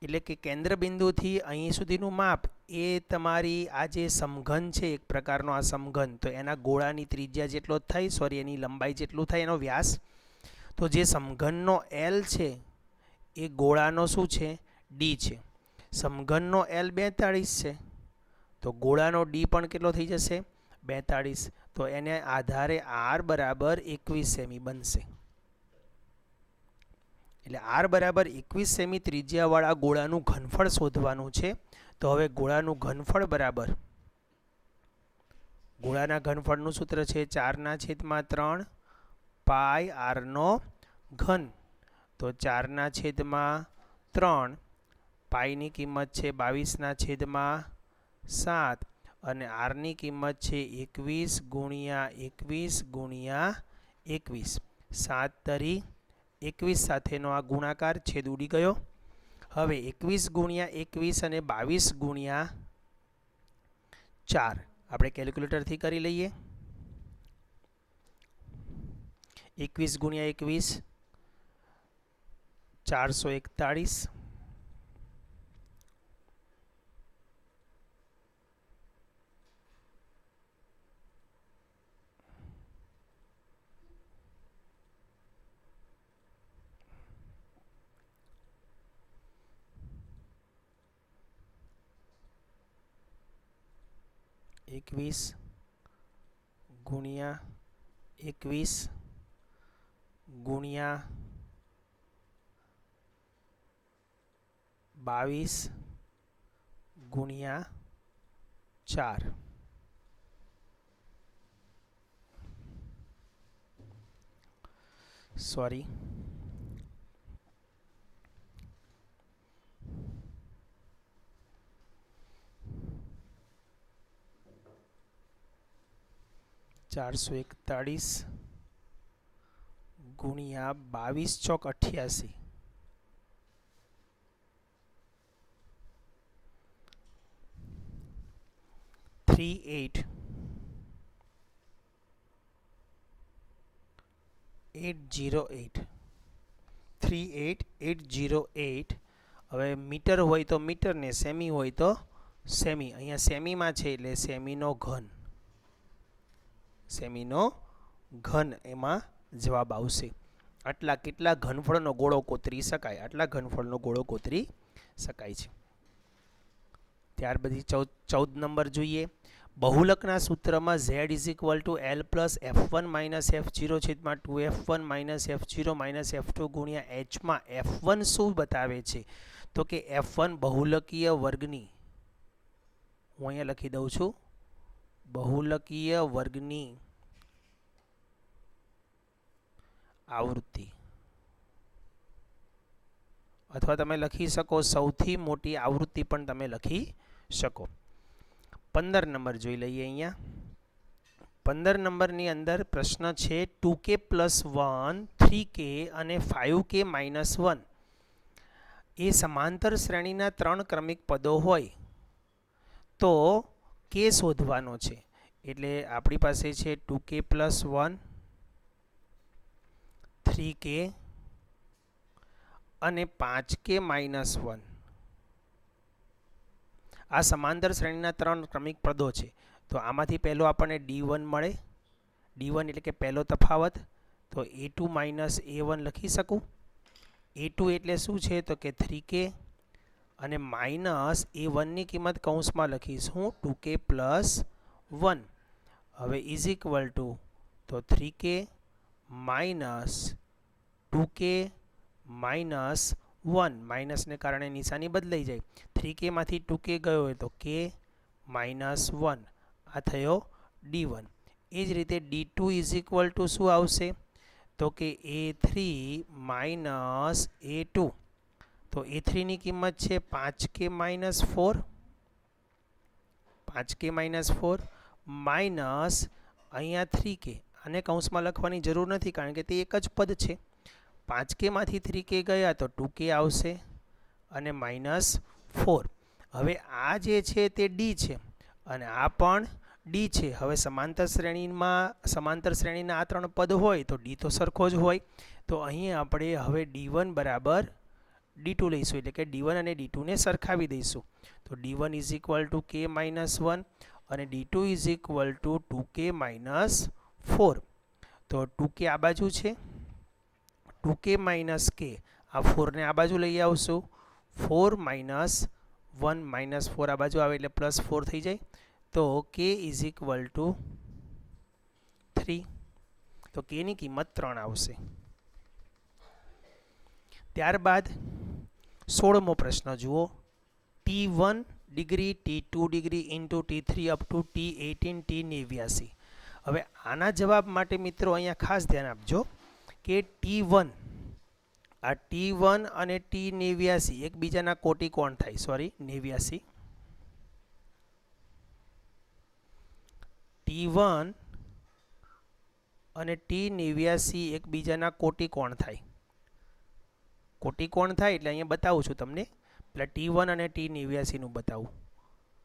એટલે કે કેન્દ્ર બિંદુથી અહીં સુધીનું માપ એ તમારી આ જે સમઘન છે, એક પ્રકારનો આ સમઘન, તો એના ગોળાની ત્રિજ્યા જેટલો જ થાય, સોરી એની લંબાઈ જેટલું થાય એનો વ્યાસ. તો જે સમઘનનો L છે એ ગોળાનો શું છે, D છે. સમઘનનો L 42 છે તો ગોળાનો D પણ કેટલો થઈ જશે, 42. તો એને આધારે R બરાબર 21 સેમી બનશે. એટલે R બરાબર 21 સેમી ત્રિજ્યાવાળા ગોળાનું ઘનફળ શોધવાનું છે. તો હવે ગોળાનું ઘનફળ બરાબર, ગોળાના ઘનફળનું સૂત્ર છે 4/3 પાઈ R નો ઘન. તો 4/3 પાઈની કિંમત છે 22/7 અને આરની કિંમત છે 21 ગુણ્યા 21 ગુણ્યા 21. 7 તરી 21 સાથેનો આ ગુણાકાર છેદ ઉડી ગયો. હવે 21 ગુણ્યા 21 અને 22 ગુણ્યા 4 આપણે કેલ્ક્યુલેટરથી કરી લઈએ. 21 ગુણ્યા 21 441. 21 ગુણ્યા 21 ગુણ્યા 22 ગુણ્યા 4. સોરી, $441 ગુણ્યા 22 ચોક 88. 38808. 38808. હવે મીટર હોય તો મીટર ને સેમી હોય તો સેમી. અહીંયા સેમીમાં છે એટલે સેમીનો ઘન, સેમીનો ઘન એમાં જવાબ આવશે. આટલા કેટલા ઘનફળનો ગોળો કોતરી શકાય, આટલા ઘનફળનો ગોળો કોતરી શકાય છે. ત્યાર પછી 14 નંબર જોઈએ. બહુલકના સૂત્રમાં z = L + F1 - F0 / 2F1 - F0 - F2 ગુણ્યા h માં F1 શું બતાવે છે, તો કે F1 બહુલકીય વર્ગની, હું અહીંયા લખી દઉં છું બહુલકીય વર્ગની આવૃત્તિ, અથવા તમે લખી શકો સૌથી મોટી આવૃત્તિ પણ તમે લખી શકો. 15 નંબર જોઈ લઈએ. અહીંયા 15 નંબરની અંદર પ્રશ્ન છે 2k + 1, 3k અને 5k - 1 એ સમાંતર શ્રેણીના 3 ક્રમિક પદો હોય તો k શોધવાનો છે. એટલે આપણી પાસે છે 2k + 1, 3k અને 5k - 1. આ સમાંતર શ્રેણીના 3 ક્રમિક પદો છે. તો આમાંથી પહેલો આપણને D1 મળે. D1 એટલે કે પહેલો તફાવત, તો A2 - A1 લખી શકું. A2 એટલે શું છે તો કે 3k અને માઇનસ A1 ની કિંમત કૌંસમાં લખીશું 2k + 1. હવે ઇઝ ઇક્વલ ટુ તો 3k માઇનસ 2k માઇનસ 1, માઇનસને કારણે નિશાની બદલાઈ જાય. 3k માંથી 2k ગયો હોય તો k -1, આ થયો D1. એ જ રીતે D2 ઇઝ ઇક્વલ ટુ શું આવશે તો કે A3 માઇનસ A2. તો A3 ની કિંમત છે 5k - 4, 5k - 4 માઇનસ અહીંયા 3k. આને કૌંસમાં લખવાની જરૂર નથી કારણ કે તે એક જ પદ છે. 5k માંથી 3k ગયા તો 2k આવશે અને -4. હવે આ જે છે તે D છે અને આ પણ D છે. હવે સમાંતર શ્રેણીના આ 3 પદ હોય તો D તો સરખો જ હોય. તો અહીં આપણે હવે D1 બરાબર D2 લઈશું, એટલે કે D1 અને D2 ને સરખાવી દઈશું. તો D1 is equal two k - 1 અને D2 is equal two 2k - 4. તો 2k આ બાજુ છે, 2k - k, આ 4 ને આ બાજુ લઈ આવશું. 4 - 1 -4 આ બાજુ આવે એટલે +4 થઈ જાય. તો k ઇઝ ઇક્વલ ટુ 3. તો k ની કિંમત 3 આવશે. ત્યારબાદ 16મો પ્રશ્ન જુઓ. T1 degree, T2 degree into T3 up to T18, T89. હવે આના જવાબ માટે મિત્રો અહીંયા ખાસ ધ્યાન આપજો કે T1, આ T1 અને T89 એકબીજાના કોટિકોણ થાય. 89. T1 અને T89 એકબીજાના કોટિકોણ થાય. કોટિકોણ થાય એટલે અહીંયા બતાવું છું તમને. એટલે T1 અને T89 નું બતાવું.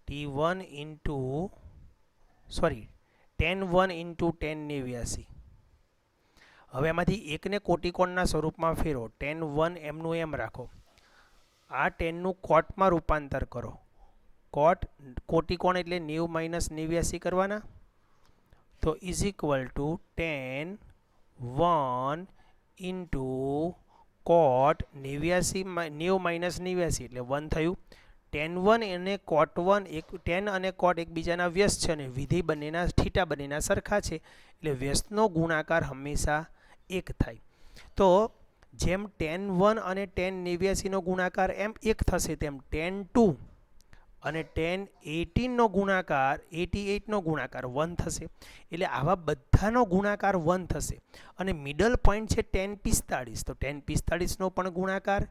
T1 into tan1 into tan89. હવે એમાંથી એકને કોટિકોણના સ્વરૂપમાં ફેરવો. tan1 એમનું એમ રાખો. આ tanનું કોટમાં રૂપાંતર કરો. કોટ કોટિકોણ એટલે 90 - 89 કરવાના. તો is equal two tan1 into કોટ 90 - 89 એટલે 1 થયું. tan1 અને cot1 tan અને cot એકબીજાના વ્યસ્ત છે અને વિધેય બંનેના થીટા બંનેના સરખા છે એટલે વ્યસ્તનો ગુણાકાર હંમેશા 1 થાય. તો જેમ tan1 અને tan89 નો ગુણાકાર એમ 1 થશે તેમ tan2 અને tan18 નો ગુણાકાર 88 નો ગુણાકાર 1 થશે. એટલે આવા બધાનો ગુણાકાર 1 થશે. અને મિડલ પોઈન્ટ છે tan45. તો tan45 નો પણ ગુણાકાર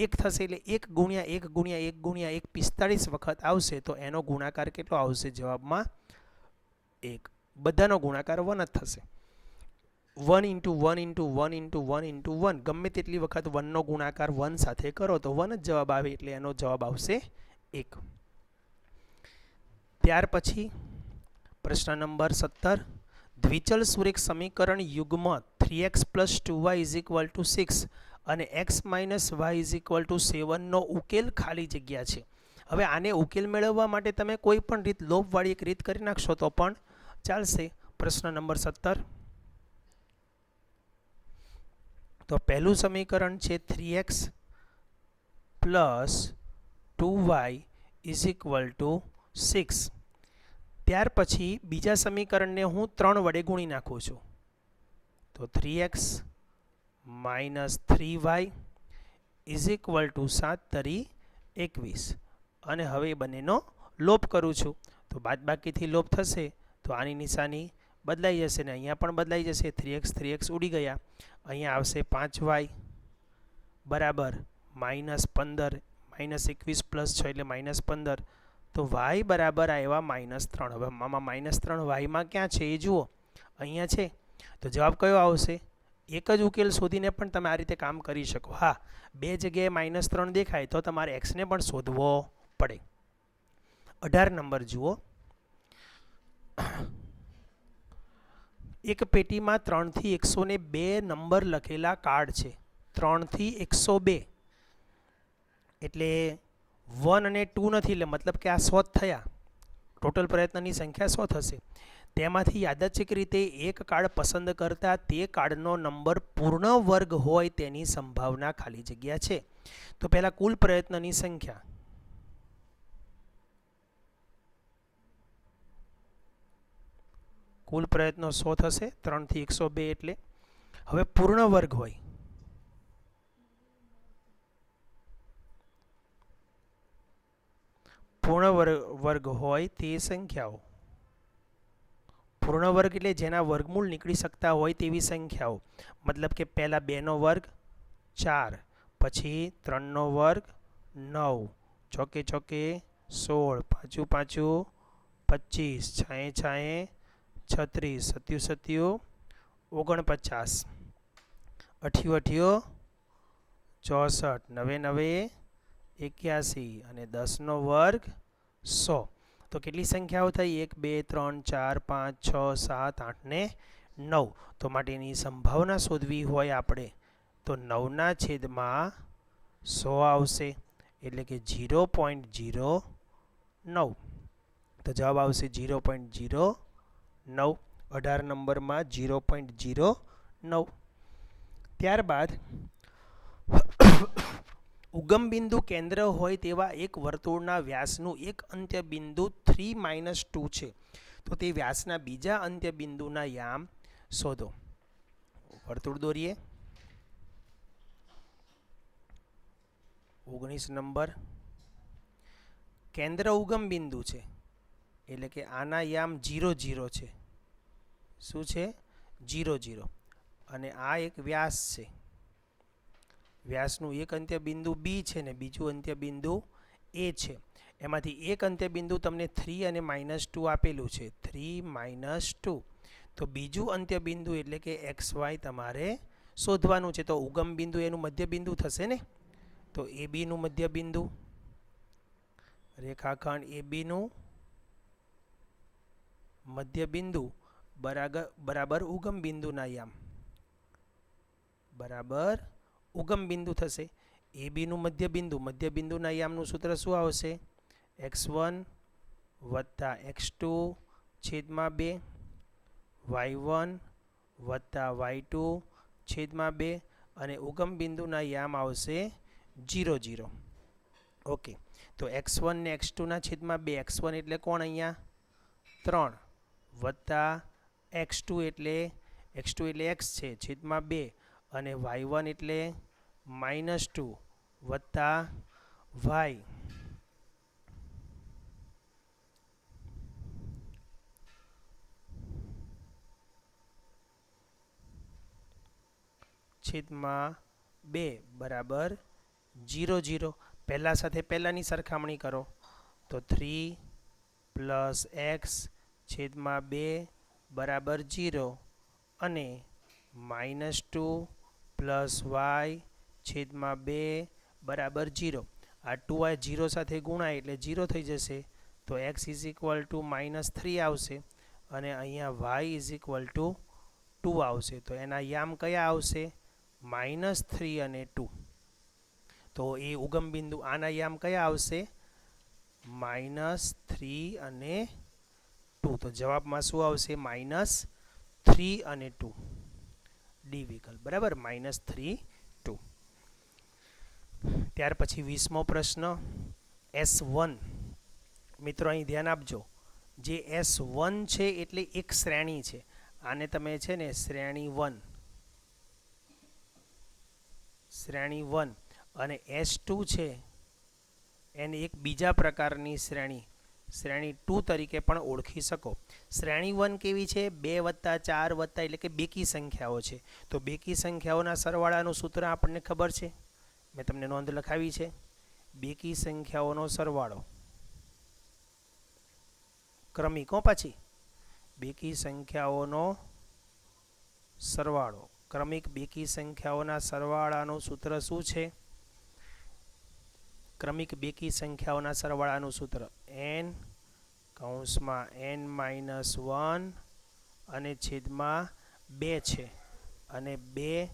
1 થશે. એટલે 1 ગુણ્યા 1 ગુણ્યા 1 ગુણ્યા 1 45 વખત આવશે. તો એનો ગુણાકાર કેટલો આવશે જવાબમાં? 1. બધાનો ગુણાકાર 1 જ થશે. 1 ઇન્ટુ 1 ઇન્ટુ 1 ઇન્ટુ 1 ઇન્ટુ 1 ગમે તેટલી વખત 1 નો ગુણાકાર 1 સાથે કરો તો 1 જ જવાબ આવે. એટલે એનો જવાબ આવશે 1. ત્યાર પછી પ્રશ્ન નંબર 17. દ્વિચલ સુરેખ સમીકરણ યુગ્મ 3x + 2y = 6 અને x - y = 7 નો ઉકેલ ખાલી જગ્યા છે. હવે આને ઉકેલ મેળવવા માટે તમે કોઈ પણ રીત લોપવાળી એક રીત કરી નાખશો તો પણ ચાલશે. પ્રશ્ન નંબર 17. તો પહેલું સમીકરણ છે 3x + 2y = 6. ત્યાર પછી બીજા સમીકરણને હું 3 વડે ગુણી નાખું છું. તો 3x - 3y = 7 × 21 અને હવે બંનેનો લોપ કરું છું. તો બાદબાકીથી લોપ થશે તો આની નિશાની બદલાઈ જશે ને અહીંયા પણ બદલાઈ જશે. 3x ઉડી ગયા. અહીંયા આવશે 5y બરાબર -15 -21 + 6 એટલે -15. તો y બરાબર આવ્યા -3. હવે આમાં -3 વાયમાં ક્યાં છે એ જુઓ, અહીંયા છે. તો જવાબ કયો આવશે? એક જ ઉકેલ શોધીને પણ તમે આ રીતે કામ કરી શકો. હા, બે જગ્યાએ -3 દેખાય તો તમારે એક્સને પણ શોધવો પડે. 18 નંબર જુઓ. એક પેટીમાં 3 થી 102 નંબર લખેલા કાર્ડ છે. 3 થી 102 એટલે 1 અને 2 નથી, એટલે મતલબ કે આ 100 થયા. ટોટલ પ્રયત્નની સંખ્યા 100 થશે. તેમાંથી યાદચ્છિક રીતે એક કાર્ડ પસંદ કરતા તે કાર્ડનો નંબર પૂર્ણ વર્ગ હોય તેની સંભાવના ખાલી જગ્યા છે. તો પહેલા કુલ પ્રયત્નની સંખ્યા. કુલ પ્રયત્નો 100 થશે. 3 થી 102 એટલે. હવે પૂર્ણ વર્ગ હોય, પૂર્ણ વર્ગ હોય તે સંખ્યાઓ. પૂર્ણ વર્ગ એટલે જેના વર્ગમૂળ નીકળી શકતા હોય તેવી સંખ્યાઓ. મતલબ કે પહેલા 2 નો વર્ગ 4, પછી 3 નો વર્ગ 9, ચોકે ચોકે 16, પાછું પાછું 25, છાએ છાએ 36, સત્યુ સત્યુ 49, અઠ્યું અઠ્યું 64, નવે નવે 81 અને 10 નો વર્ગ 100. તો કેટલી સંખ્યાઓ થઈ? 1 2 3 4 5 6 7 8 ને 9. તો માટેની સંભાવના શોધવી હોય આપણે તો 9 ના છેદમાં 100 આવશે, એટલે કે 0.09. તો જવાબ આવશે 0.09. 18 નંબરમાં 0.09. ત્યારબાદ ઉગમ બિંદુ કેન્દ્ર હોય તેવા એક વર્તુળના વ્યાસનું એક અંત્ય બિંદુ 3 - 2 છે. તો તે વ્યાસના બીજા અંત્ય બિંદુના યામ શોધો. વર્તુળ દોરીએ. 19 નંબર. કેન્દ્ર ઉગમ બિંદુ છે એટલે કે આના યામ 0 0 છે. શું છે? 0 0. અને આ એક વ્યાસ છે. વ્યાસનું એક અંત્ય બિંદુ બી છે ને બીજું અંત્ય બિંદુ એ છે. એમાંથી એક અંત્ય બિંદુ તમને 3 અને -2 આપેલું છે. 3 - 2. તો બીજું અંત્ય બિંદુ એટલે કે XY તમારે શોધવાનું છે. તો ઉગમ બિંદુ એનું મધ્ય બિંદુ થશે ને. તો AB નું મધ્ય બિંદુ, રેખાખંડ AB નું મધ્ય બિંદુ બરાબર ઉગમ બિંદુના યામ બરાબર ઉગમ બિંદુ થશે. AB નું મધ્ય બિંદુના યામનું સૂત્ર શું આવશે? x1 + x2 છેદમાં 2, y1 + y2 છેદમાં 2 અને ઉગમ બિંદુના યામ આવશે 0 0. ઓકે. તો x1 ને x2 ના છેદમાં 2. x1 એટલે કોણ? અહીંયા 3 વત્તા x2 એટલે x છે છેદમાં 2 અને y1 એટલે -2 વત્તા y છેદમાં 2 બરાબર 0 0. પહેલા સાથે પહેલાની સરખામણી કરો તો 3 + x છેદમાં 2 બરાબર 0 અને -2 + y છેદમાં 2 બરાબર 0. આ 2y 0 સાથે ગુણાય એટલે 0 થઈ જશે. તો x -3 આવશે અને અહીંયા y 2 આવશે. તો એના યામ કયા આવશે? -3 અને 2. તો એ ઉગમ બિંદુ આના યામ કયા આવશે? -3 અને 2. તો જવાબમાં શું આવશે? -3 અને 2. ડી વિકલ્પ બરાબર, -3 2. ત્યાર પછી 20મો પ્રશ્ન. S1. મિત્રો અહીં ધ્યાન આપજો. જે S1 છે એટલે એક શ્રેણી છે. આને તમે છે ને શ્રેણી 1 અને S2 છે એને એક બીજા પ્રકારની શ્રેણી શ્રેણી 2 તરીકે પણ ઓળખી શકો. શ્રેણી 1 કેવી છે? 2 વત્તા 4 વત્તા એટલે કે બેકી સંખ્યાઓ છે. તો બેકી સંખ્યાઓના સરવાળાનું સૂત્ર આપણને ખબર છે, મેં તમને નોંધ લખાવી છે. બેકી સંખ્યાઓનો સરવાળો ક્રમિકો પછી બેકી સંખ્યાઓનો સરવાળો ક્રમિક બેકી સંખ્યાઓના સરવાળાનું સૂત્ર શું છે? ક્રમિક બેકી સંખ્યાઓના સરવાળાનું સૂત્ર n કૌંસમાં n-1 અને છેદમાં 2 છે. અને 2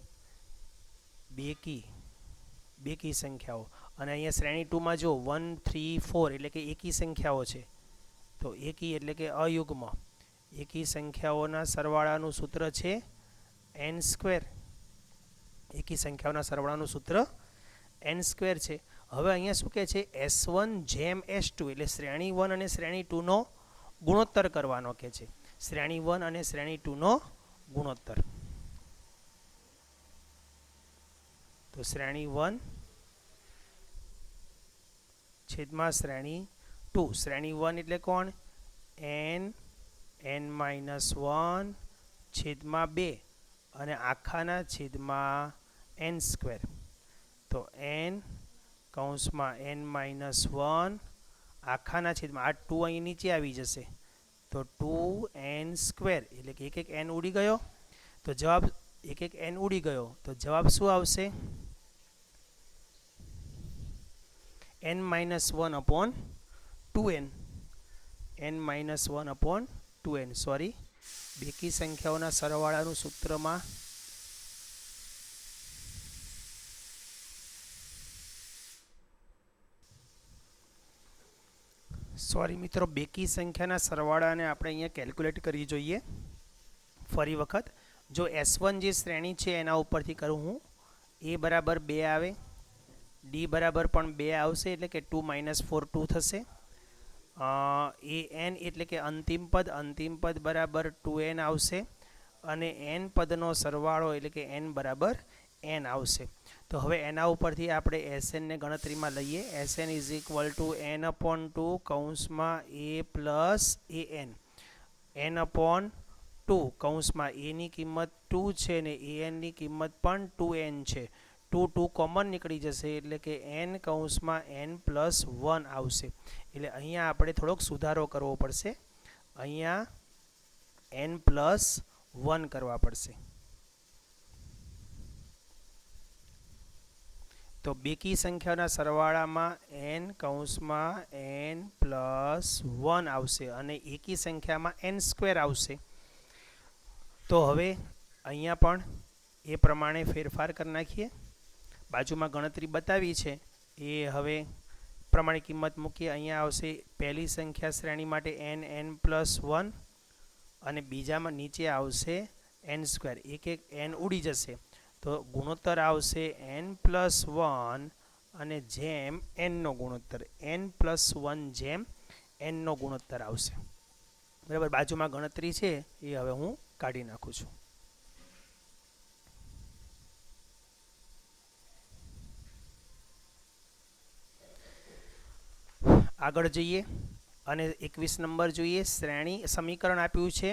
બેકી સંખ્યાઓ. અને અહીંયા શ્રેણી 2માં જો 1, 3, 4 એટલે કે એકી સંખ્યાઓ છે. તો એકી એટલે કે અયુગ્મ એકી સંખ્યાઓના સરવાળાનું સૂત્ર છે n². એકી સંખ્યાઓના સરવાળાનું સૂત્ર n² છે. હવે અહીંયા શું કહે છે? S1 જેમ S2 એટલે શ્રેણી 1 અને શ્રેણી 2નો ગુણોત્તર કરવાનો કહે છે. શ્રેણી 1 અને શ્રેણી 2નો ગુણોત્તર. તો શ્રેણી 1 છેદમાં શ્રેણી 2. શ્રેણી 1 એટલે કોણ? n-1 છેદમાં 2 અને આખાના છેદમાં n². તો n કૌંસમાં n-1 આખાના છેદમાં આ 2 અહીં નીચે આવી જશે. તો 2n² એટલે કે એક n ઉડી ગયો. તો જવાબ એક n ઉડી ગયો તો જવાબ શું આવશે? n-1/2n. n-1/2n. સોરી, બેકી સંખ્યાઓના સરવાળાનું સૂત્રમાં મિત્રો, બેકી સંખ્યાના સરવાળાને આપણે અહીંયા કેલ્ક્યુલેટ કરવી જોઈએ. ફરી વખત જો S1 જે શ્રેણી છે એના ઉપરથી કરું હું. a બરાબર 2 આવે, d બરાબર પણ 2 આવશે એટલે કે 2 - 4 2 થશે. an એટલે કે અંતિમ પદ બરાબર 2n આવશે. અને n પદનો સરવાળો એટલે કે n બરાબર n આવશે. તો હવે એના ઉપરથી આપણે Sn ને ગણતરીમાં લઈએ. Sn = n/2 કૌંસમાં a + an. n/2 કૌંસમાં a ની કિંમત 2 છે ને an ની કિંમત પણ 2n છે. 2 કોમન નીકળી જશે એટલે કે n કૌંસમાં n+1 આવશે. એટલે અહીંયા આપણે થોડોક સુધારો કરવો પડશે. અહીંયા n+1 કરવા પડશે. તો બેકી સંખ્યાના સરવાળામાં n કૌંસમાં n+1 આવશે અને એકી સંખ્યામાં n² આવશે. તો હવે અહીંયા પણ એ પ્રમાણે ફેરફાર કરી નાખીએ. બાજુમાં ગણતરી બતાવી છે એ હવે પ્રમાણે કિંમત મૂકીએ. અહીંયા આવશે પહેલી સંખ્યા શ્રેણી માટે n+1 અને બીજામાં નીચે આવશે n². એક n ઉડી જશે તો ગુણોત્તર આવશે n+1 અને જેમ n નો ગુણોત્તર. n+1 જેમ n નો ગુણોત્તર આવશે. બરાબર, બાજુમાં ગણતરી છે એ હવે હું કાઢી નાખું છું. આગળ જઈએ અને 21 નંબર જોઈએ. શ્રેણી સમીકરણ આપ્યું છે,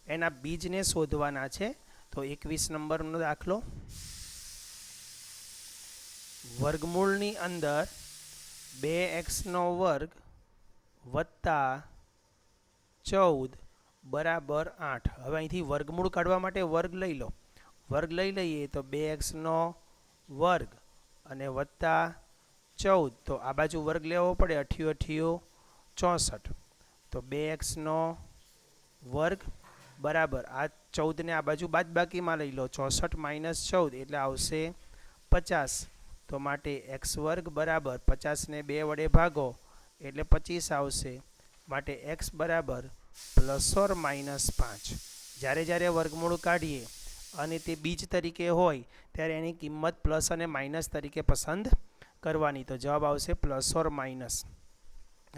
એના બીજને શોધવાના છે. તો 21 નંબરનો દાખલો. વર્ગમૂળની અંદર 2x² વત્તા 14 બરાબર 8. હવે અહીંથી વર્ગમૂળ કાઢવા માટે વર્ગ લઈ લો. વર્ગ લઈ લઈએ તો 2x² અને વત્તા 14. તો આ બાજુ વર્ગ લેવો પડે. 8 × 8 = 64. તો 2x² બરાબર આ 14 ને આ બાજુ બાદબાકીમાં લઈ લો. 64 - 14 એટલે આવશે 50. તો માટે x² બરાબર 50 ને 2 વડે ભાગો એટલે 25 આવશે. માટે x બરાબર ±5. જ્યારે વર્ગમૂળ કાઢીએ અને તે બીજ તરીકે હોય ત્યારે એની કિંમત પ્લસ અને માઇનસ તરીકે પસંદ કરવાની. તો જવાબ આવશે ±.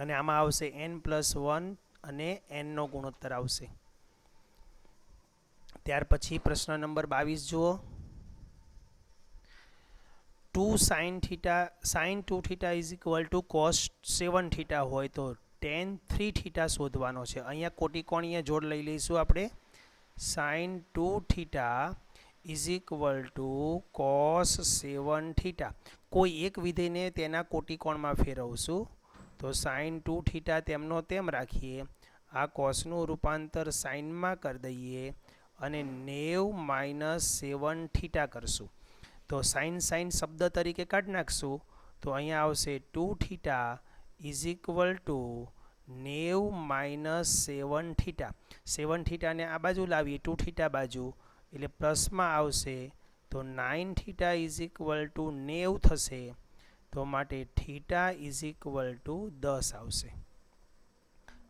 અને આમાં આવશે n+1 અને n નો ગુણોત્તર આવશે. ત્યાર પછી પ્રશ્ન નંબર 22 જુઓ. 2 sin 2θ = cos 7θ હોય તો tan 3 થીટા શોધવાનો છે. અહીંયા કોટિકોણીય જોડ લઈ લઈશું આપણે. sin 2 theta is equal two cos 7 theta. કોઈ એક વિધેયને તેના કોટિકોણમાં ફેરવશું તો sin 2 થીટા તેમનો તેમ રાખીએ, આ કોસનું રૂપાંતર સાઇનમાં કરી દઈએ અને 90 - 7 થીટા કરશું. તો સાઇન શબ્દ તરીકે કાઢી નાખશું તો અહીંયા આવશે 2 theta is equal two 90 - 7 theta. 7 થીટાને આ બાજુ લાવીએ 2 થીટા બાજુ એટલે પ્લસમાં આવશે તો 9 થીટા ઇઝ ઇક્વલ ટુ 90 થશે. તો માટે થીટા ઇઝ ઇક્વલ ટુ 10 આવશે.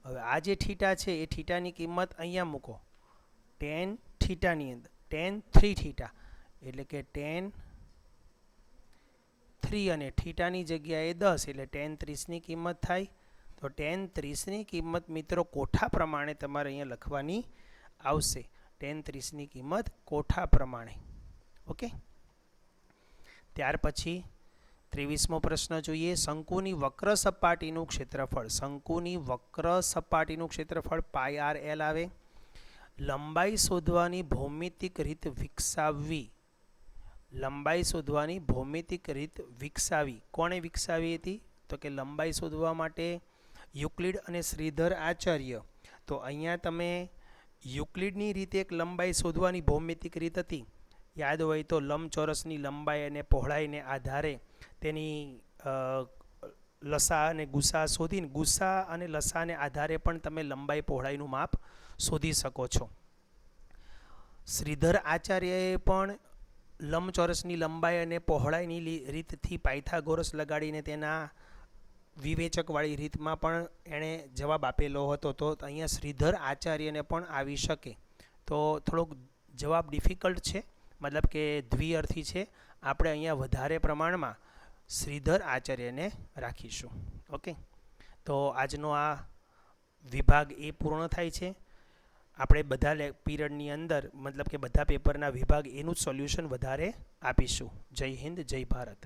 હવે આ જે થીટા છે એ થીટાની કિંમત અહીંયા મૂકો tan થીટાની અંદર, tan 3 થીટા એટલે કે tan 3 અને થીટાની જગ્યાએ 10 એટલે tan 30ની કિંમત થાય. તો tan 30ની કિંમત મિત્રો કોઠા પ્રમાણે તમારે અહીંયા લખવાની આવશે. tan 30ની કિંમત કોઠા પ્રમાણે. ઓકે. ત્યાર પછી 23મો પ્રશ્ન જોઈએ. શંકુની વક્ર સપાટીનું ક્ષેત્રફળ. શંકુની વક્ર સપાટીનું ક્ષેત્રફળ πr_l આવે. લંબાઈ શોધવાની ભૌમિતિક રીત વિકસાવવી. લંબાઈ શોધવાની ભૌમિતિક રીત વિકસાવી. કોણે વિકસાવી હતી? તો કે લંબાઈ શોધવા માટે યુક્લિડ અને શ્રીધર આચાર્ય. તો અહીંયા તમે યુક્લિડની રીતે એક લંબાઈ શોધવાની ભૌમિતિક રીત હતી, યાદ હોય તો લંબચોરસની લંબાઈ અને પહોળાઈને આધારે તેની લસા અને ગુસા શોધીને ગુસા અને લસાને આધારે પણ તમે લંબાઈ પહોળાઈનું માપ શોધી શકો છો. શ્રીધર આચાર્યએ પણ લંબચોરસની લંબાઈ અને પહોળાઈની રીતથી પાયથાગોરસ લગાડીને તેના વિવેચકવાળી રીતમાં પણ એણે જવાબ આપેલો હતો. તો અહીંયા શ્રીધર આચાર્યને પણ આવી શકે. તો થોડોક જવાબ ડિફિકલ્ટ છે, મતલબ કે દ્વિઅર્થી છે. આપણે અહીંયા વધારે પ્રમાણમાં શ્રીધર આચાર્યને રાખીશું. ઓકે. તો આજનો આ વિભાગ એ પૂર્ણ થાય છે. આપણે બધા પીરિયડની અંદર મતલબ કે બધા પેપરના વિભાગ એનું જ સોલ્યુશન વધારે આપીશું. જય હિન્દ, જય ભારત.